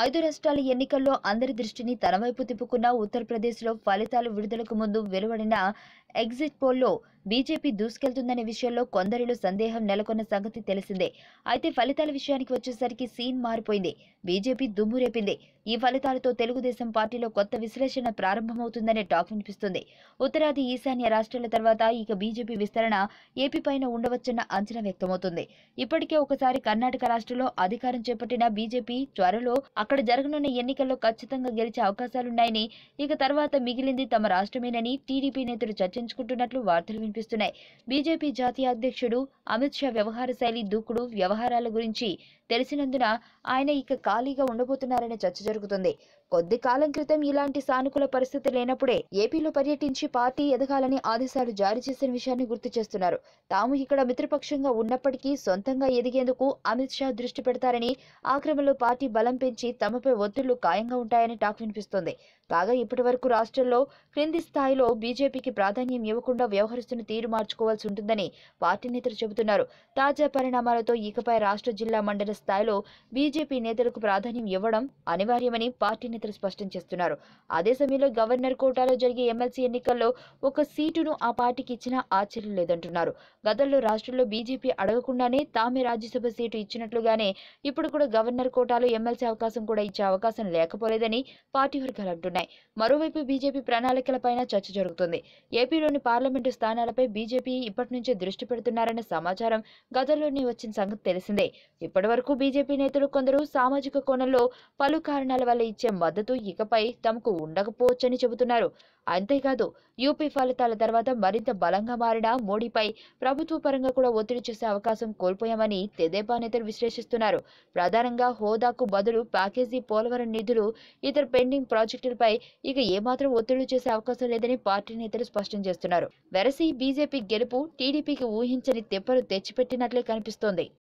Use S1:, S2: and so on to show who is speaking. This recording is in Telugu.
S1: 5 రాష్ట్రాల ఎన్నికల్లో అందరి దృష్టిని తన వైపు తిప్పుకున్న ఉత్తరప్రదేశ్లో ఫలితాలు విడుదలకు ముందు వెలువడిన ఎగ్జిట్ పోల్లో బీజేపీ దూసుకెళ్తుందనే విషయంలో కొందరిలో సందేహం నెలకొన్న సంగతి తెలిసిందే. అయితే ఫలితాల విషయానికి వచ్చేసరికి సీన్ మారిపోయింది. బీజేపీ దుమ్ము రేపింది. ఈ ఫలితాలతో తెలుగుదేశం పార్టీలో కొత్త విశ్లేషణ ప్రారంభమవుతుందనే టాక్ వినిపిస్తుంది. ఉత్తరాది ఈశాన్య రాష్ట్రాల తర్వాత ఇక బీజేపీ విస్తరణ ఏపీ పైన ఉండవచ్చన్న అంచనా వ్యక్తమవుతుంది. ఇప్పటికే ఒకసారి కర్ణాటక రాష్ట్రంలో అధికారం చేపట్టిన బీజేపీ త్వరలో అక్కడ జరగనున్న ఎన్నికల్లో ఖచ్చితంగా గెలిచే అవకాశాలున్నాయని, ఇక తర్వాత మిగిలింది తమ రాష్ట్రమేనని టీడీపీ నేతలు చర్చించుకుంటున్నట్లు వార్తలు వినిపిస్తున్నాయి. బీజేపీ జాతీయ అధ్యక్షుడు అమిత్ షా వ్యవహార శైలి, దూకుడు, వ్యవహారాల గురించి తెలిసినందున ఆయన ఇక ఖాళీగా ఉండబోతున్నారనే చర్చ జరుగుతుంది. కొద్ది కాలం క్రితం ఇలాంటి సానుకూల పరిస్థితి లేనప్పుడే ఏపీలో పర్యటించి పార్టీ ఎదగాలని ఆదేశాలు జారీ చేసిన విషయాన్ని గుర్తు చేస్తున్నారు. తాము ఇక్కడ మిత్రపక్షంగా ఉన్నప్పటికీ సొంతంగా ఎదిగేందుకు అమిత్ షా దృష్టి పెడతారని, ఆ క్రమంలో పార్టీ బలం పెంచి తమపై ఒత్తిళ్లు ఖాయంగా ఉంటాయని టాక్ వినిపిస్తోంది. కాగా ఇప్పటి వరకు రాష్ట్రంలో క్రింది స్థాయిలో బీజేపీకి ప్రాధాన్యం ఇవ్వకుండా వ్యవహరిస్తున్న తీరు మార్చుకోవాల్సి ఉంటుందని పార్టీ నేతలు చెబుతున్నారు. తాజా పరిణామాలతో ఇకపై రాష్ట్ర, జిల్లా, మండల స్థాయిలో బీజేపీ నేతలకు ప్రాధాన్యం ఇవ్వడం అనివార్యమని పార్టీ నేతలు స్పష్టం చేస్తున్నారు. అదే సమయంలో గవర్నర్ కోటాలో జరిగే ఎమ్మెల్సీ ఎన్నికల్లో ఒక సీటును ఆ పార్టీకి ఇచ్చినా ఆశ్చర్యం లేదంటున్నారు. గతంలో రాష్ట్రంలో బీజేపీ అడగకుండానే తామే రాజ్యసభ సీటు ఇచ్చినట్లుగానే ఇప్పుడు కూడా గవర్నర్ కోటాలో ఎమ్మెల్సీ అవకాశం కూడా ఇచ్చే అవకాశం లేకపోలేదని పార్టీ వర్గాలు అంటున్నాయి. మరోవైపు బీజేపీ ప్రణాళికలపైన చర్చ జరుగుతుంది. ఏపీలోని పార్లమెంటు స్థానాలపై బీజేపీ ఇప్పటి నుంచే దృష్టి పెడుతున్నారన్న సమాచారం గతంలోనే వచ్చిన సంగతి తెలిసిందే. ఇప్పటి వరకు బీజేపీ నేతలు కొందరు సామాజిక కోణంలో పలు కారణాల వల్ల ఇచ్చే మద్దతు ఇకపై తమకు ఉండకపోవచ్చని చెబుతున్నారు. అంతేకాదు యూపీ ఫలితాల తర్వాత మరింత బలంగా మారిన మోడీపై ప్రభుత్వ పరంగా కూడా ఒత్తిడి చేసే అవకాశం కోల్పోయామని తెదేపా నేతలు విశ్లేషిస్తున్నారు. ప్రధానంగా హోదాకు బదులు ప్యాకేజీ, పోలవరం నిధులు, ఇతర పెండింగ్ ప్రాజెక్టులపై ఇక ఏమాత్రం ఒత్తిడి చేసే అవకాశం లేదని పార్టీ నేతలు స్పష్టం చేస్తున్నారు. వెరసి బీజేపీ గెలుపు టీడీపీకి ఊహించని తెప్పలు తెచ్చిపెట్టినట్లే కనిపిస్తోంది.